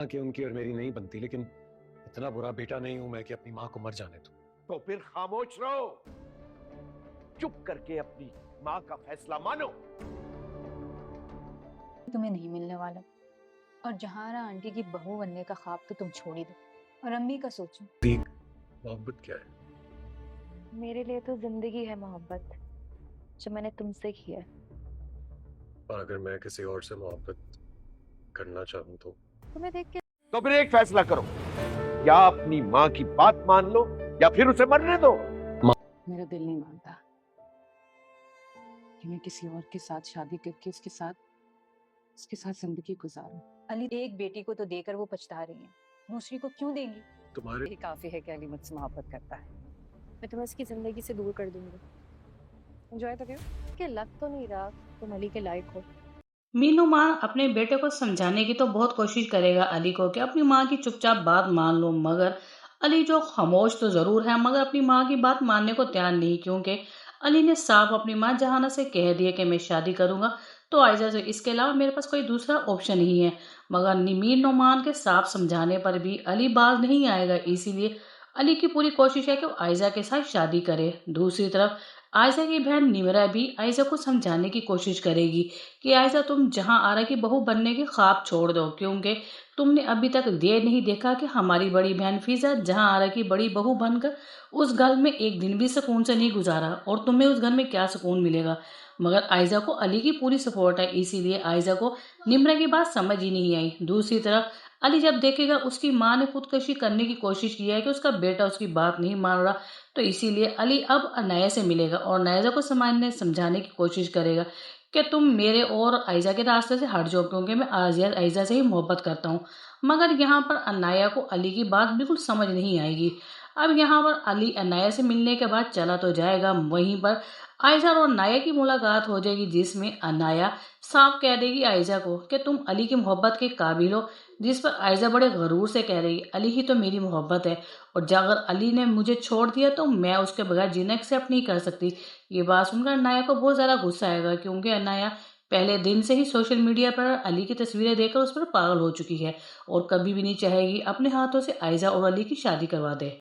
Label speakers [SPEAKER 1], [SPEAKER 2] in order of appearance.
[SPEAKER 1] कि उनकी और मेरी नहीं बनती, लेकिन इतना बुरा बेटा नहीं हूं मैं कि अपनी माँ को मर जाने दूं।
[SPEAKER 2] तो फिर खामोश रहो, चुप करके अपनी माँ का फैसला मानो।
[SPEAKER 3] तुम्हें नहीं मिलने वाला। और जहारा आंटी की बहू बनने का ख्वाब तो तुम छोड़ ही दो और अम्मी का सोचो।
[SPEAKER 1] मोहब्बत क्या है?
[SPEAKER 4] मेरे लिए तो जिंदगी है मोहब्बत, जो मैंने तुमसे की है।
[SPEAKER 1] और अगर मैं किसी और से मोहब्बत करना चाहूं तो?
[SPEAKER 4] तुम्हें देख के
[SPEAKER 2] तो फिर एक फैसला करो, या अपनी माँ की बात मान लो या फिर उसे मरने दो।
[SPEAKER 5] मेरा दिल नहीं मानता कि मैं किसी और के साथ शादी करके उसके साथ जिंदगी गुजारूं।
[SPEAKER 3] अली एक बेटी को तो देकर वो पछता रही है, दूसरी को क्यों देंगी?
[SPEAKER 1] तुम्हारे
[SPEAKER 5] यही काफी है कि अली मुझसे मोहब्बत करता है।
[SPEAKER 4] मैं तुम्हें उसकी जिंदगी से दूर कर दूंगी। एंजॉय तो करो, कि लग तो नहीं रहा तुम अली के लायक हो।
[SPEAKER 6] मीनू माँ अपने बेटे को समझाने की तो बहुत कोशिश करेगा अली को कि अपनी माँ की चुपचाप बात मान लो, मगर अली जो खामोश तो जरूर है मगर अपनी माँ की बात मानने को तैयार नहीं, क्योंकि अली ने साफ अपनी माँ जहाना से कह दिया कि मैं शादी करूंगा तो आयजा से इसके अलावा मेरे पास कोई दूसरा ऑप्शन नहीं है। मगर मीर नोमान के साफ समझाने पर भी अली बाज नहीं आएगा, इसीलिए अली की पूरी कोशिश है कि वो आयजा के साथ शादी करे। दूसरी तरफ आयजा की बहन निमरा भी आयजा को समझाने की कोशिश करेगी कि आयजा तुम जहां आरा की बहू बनने के ख्वाब छोड़ दो, क्योंकि तुमने अभी तक ये नहीं देखा कि हमारी बड़ी बहन फिजा जहां आरा की बड़ी बहू बनकर उस घर में एक दिन भी सुकून से नहीं गुजारा और तुम्हें उस घर में क्या सुकून मिलेगा। मगर आयजा को अली की पूरी सपोर्ट है, इसीलिए आयजा को निमरा की बात समझ ही नहीं आई। दूसरी तरफ अली जब देखेगा उसकी माँ ने खुदकुशी करने की कोशिश की है कि उसका बेटा उसकी बात नहीं मान रहा, तो इसीलिए अली अब अनाया से मिलेगा और नायजा को समझाने की कोशिश करेगा कि तुम मेरे और आयजा के रास्ते से हट जाओ, क्योंकि मैं आयजा से ही मोहब्बत करता हूँ। मगर यहाँ पर अनाया को अली की बात बिल्कुल समझ नहीं आएगी। अब यहाँ पर अली अनाया से मिलने के बाद चला तो जाएगा, वहीं पर आयजा और अनाया की मुलाकात हो जाएगी, जिसमें अनाया साफ कह देगी आयजा को कि तुम अली की मोहब्बत के काबिल हो, जिस पर आयजा बड़े गरूर से कह रही अली ही तो मेरी मोहब्बत है और अगर अली ने मुझे छोड़ दिया तो मैं उसके बगैर जीना एक्सेप्ट नहीं कर सकती। ये बात सुनकर अनाया को बहुत ज़्यादा गुस्सा आएगा, क्योंकि अनाया पहले दिन से ही सोशल मीडिया पर अली की तस्वीरें देखकर उस पर पागल हो चुकी है और कभी भी नहीं चाहेगी अपने हाथों से आयजा और अली की शादी करवा दे।